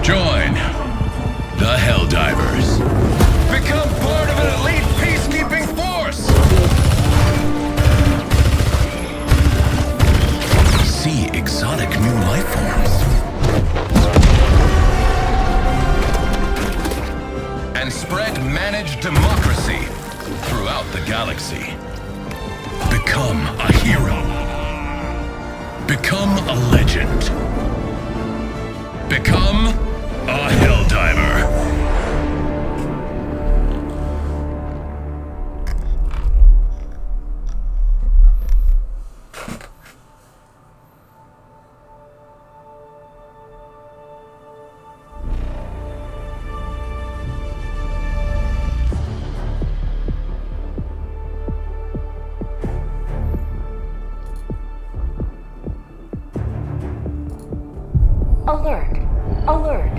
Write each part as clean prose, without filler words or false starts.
Join the HELLDIVERS. Become part of an elite peacekeeping force. See exotic new life forms. And spread managed democracy throughout the galaxy. Become a hero. Become a legend. Become a HELLDIVER. Alert! Alert!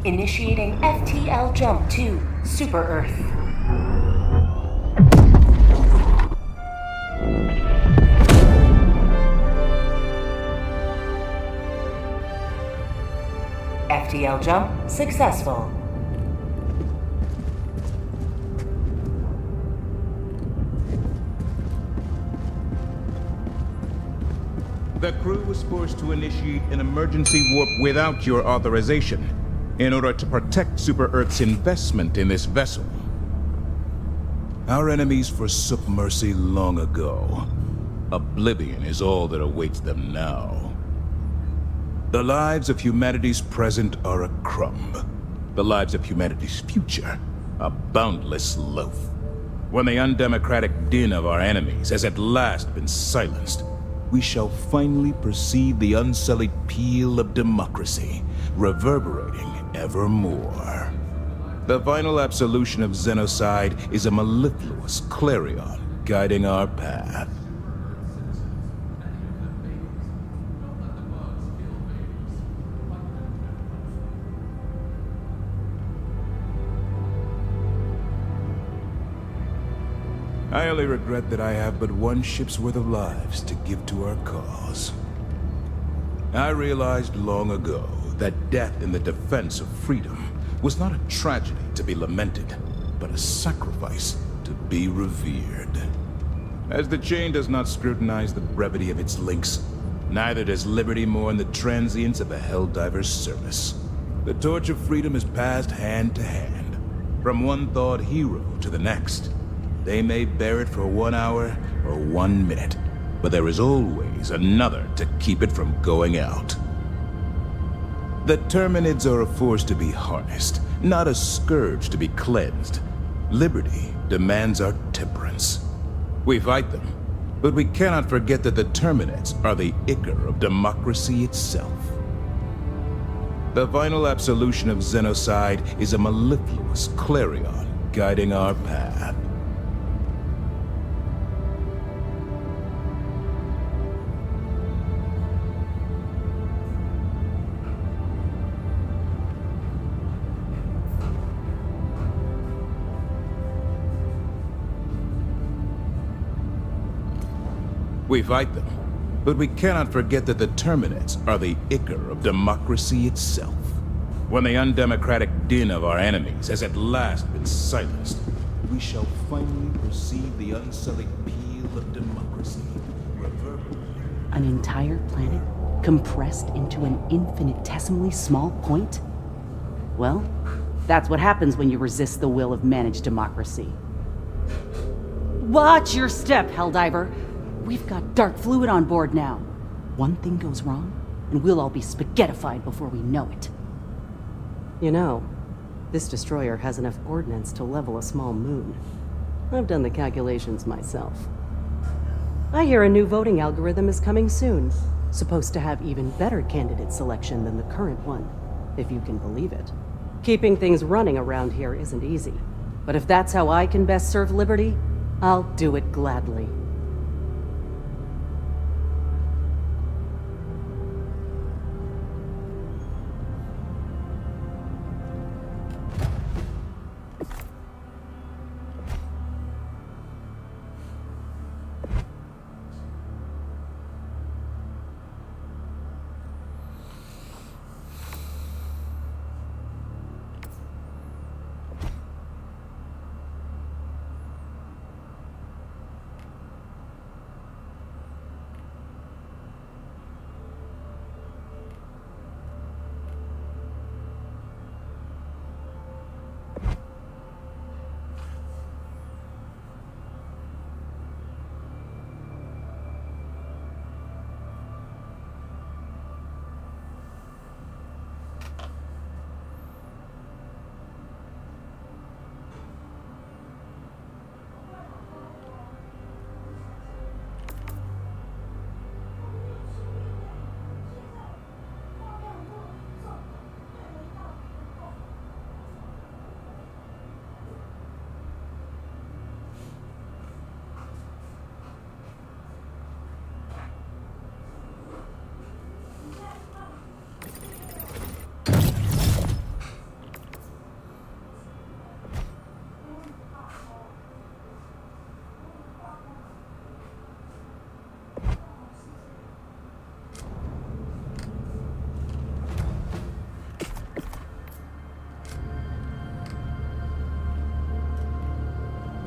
Initiating FTL jump to Super Earth. FTL jump successful. The crew was forced to initiate an emergency warp without your authorization in order to protect Super Earth's investment in this vessel. Our enemies forsook mercy long ago. Oblivion is all that awaits them now. The lives of humanity's present are a crumb. The lives of humanity's future, a boundless loaf. When the undemocratic din of our enemies has at last been silenced, we shall finally perceive the unsullied peal of democracy, reverberating evermore. The final absolution of xenocide is a mellifluous clarion guiding our path. I only regret that I have but one ship's worth of lives to give to our cause. I realized long ago that death in the defense of freedom was not a tragedy to be lamented, but a sacrifice to be revered. As the chain does not scrutinize the brevity of its links, neither does liberty mourn the transience of a HELLDIVERS service. The torch of freedom is passed hand to hand, from one thawed hero to the next. They may bear it for 1 hour or 1 minute, but there is always another to keep it from going out. The Terminids are a force to be harnessed, not a scourge to be cleansed. Liberty demands our temperance. We fight them, but we cannot forget that the Terminids are the ichor of democracy itself. The final absolution of xenocide is a mellifluous clarion guiding our path. We fight them, but we cannot forget that the Terminids are the ichor of democracy itself. When the undemocratic din of our enemies has at last been silenced, we shall finally perceive the unsullied peal of democracy reverberating. An entire planet compressed into an infinitesimally small point? Well, that's what happens when you resist the will of managed democracy. Watch your step, Helldiver! We've got dark fluid on board now. One thing goes wrong, and we'll all be spaghettified before we know it. You know, this destroyer has enough ordnance to level a small moon. I've done the calculations myself. I hear a new voting algorithm is coming soon. Supposed to have even better candidate selection than the current one, if you can believe it. Keeping things running around here isn't easy. But if that's how I can best serve liberty, I'll do it gladly.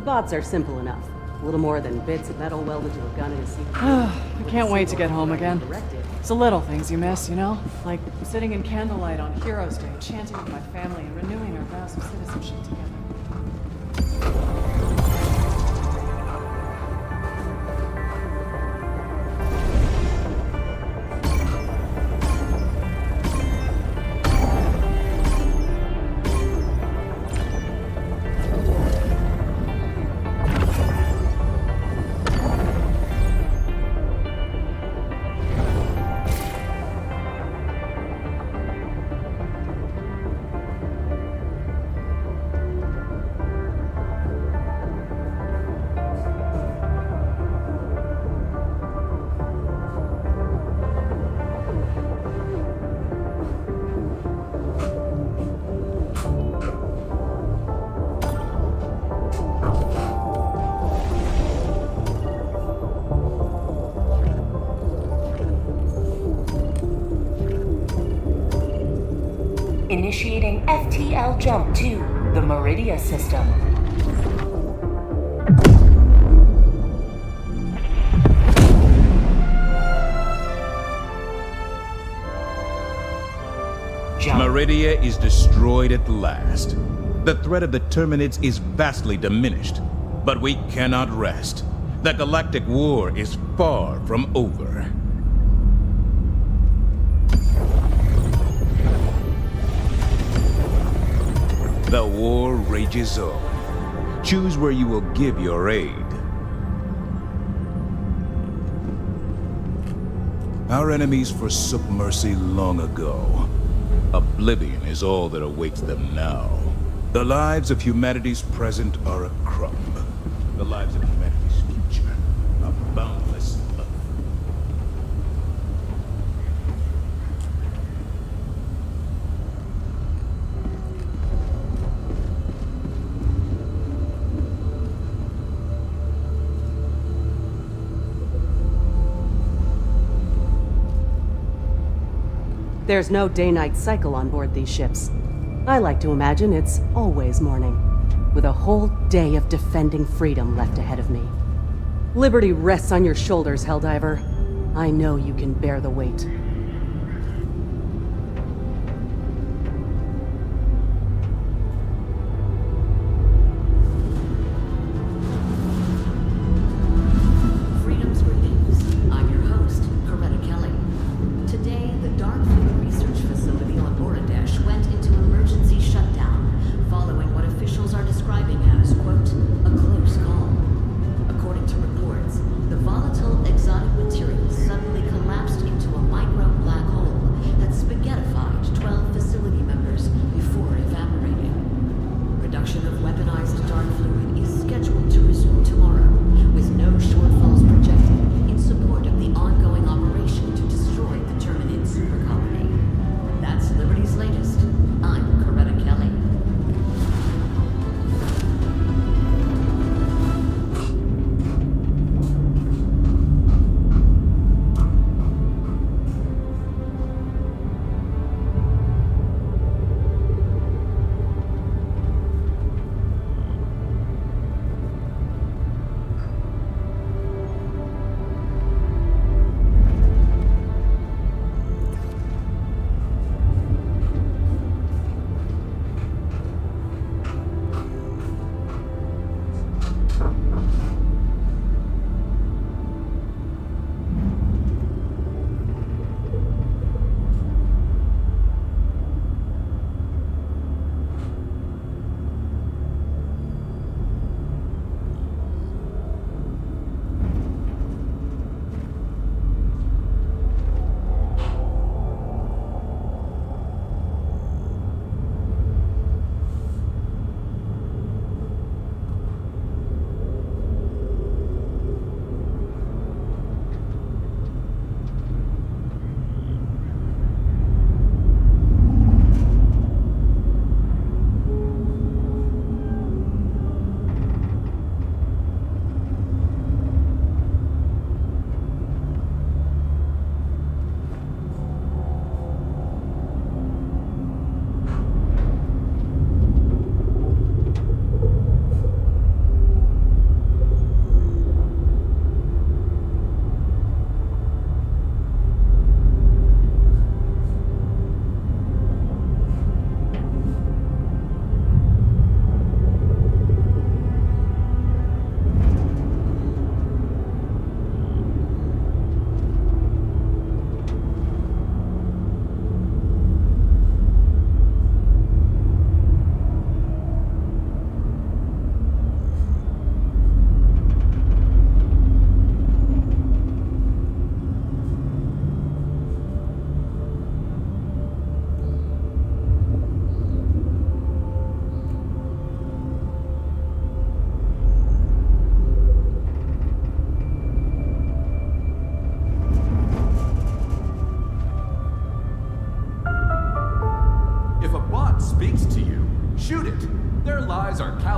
The bots are simple enough. Little more than bits of metal welded to a gun and a seat. I can't wait to get home again. It's the little things you miss, you know? Like sitting in candlelight on Heroes Day, chanting with my family and renewing our vows of citizenship together. Initiating FTL jump to the Meridia system. Jump. Meridia is destroyed at last. The threat of the Terminids is vastly diminished, but we cannot rest. The galactic war is far from over. The war rages on. Choose where you will give your aid. Our enemies forsook mercy long ago. Oblivion is all that awaits them now. The lives of humanity's present are a crumb. The lives of humanity's future are boundless love. There's no day-night cycle on board these ships. I like to imagine it's always morning, with a whole day of defending freedom left ahead of me. Liberty rests on your shoulders, Helldiver. I know you can bear the weight. Freedom's Greetings. I'm your host, Coretta Kelly. Today, the Dark Fleet Research Facility on Boradesh went into emergency shutdown, following what officials are describing as, quote, a close call. According to reports, the volatile exotic material suddenly collapsed into a micro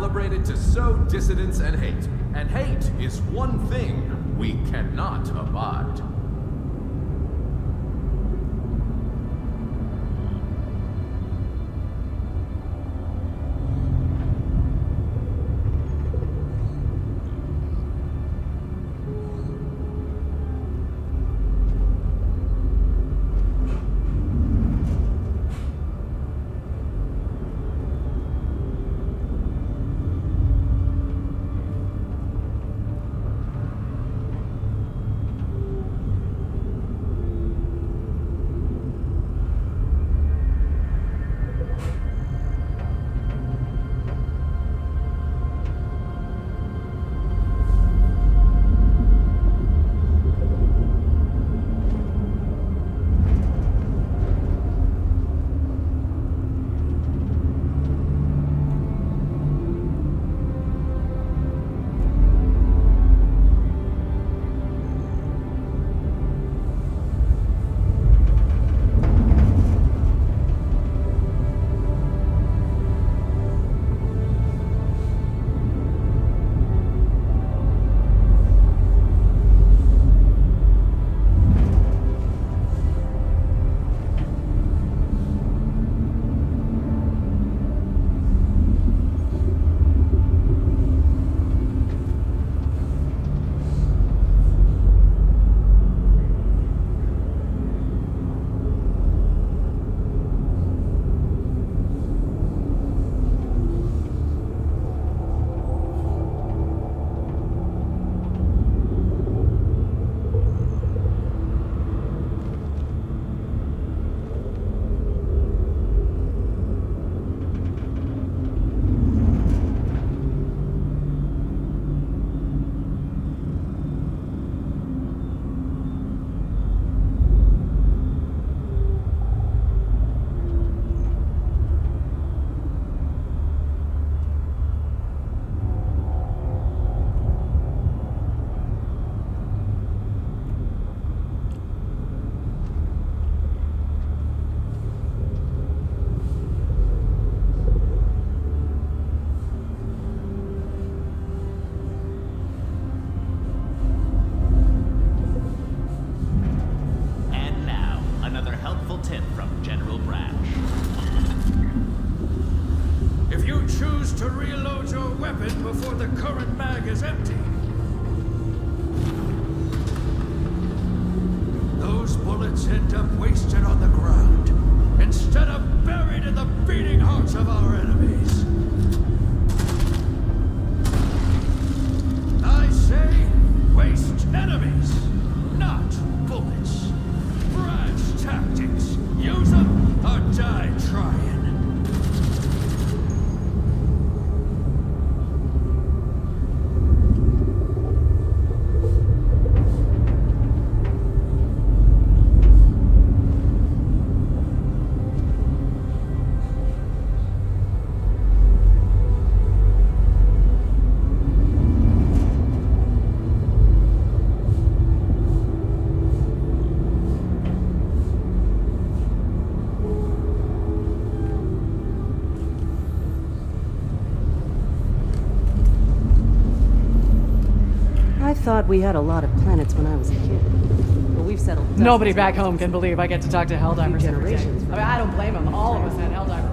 calibrated to sow dissidence and hate. And hate is one thing we cannot abide. To reload your weapon before the current mag is empty. Those bullets end up wasted on the ground, instead of buried in the beating hearts of our enemies. I say, waste enemies, not bullets. Brass tactics. Use them or die trying. I thought we had a lot of planets when I was a kid. But we've settled dozens Nobody of back them home can since believe I get to talk to Helldivers every day. generations I mean, I don't blame them. All of us had Helldivers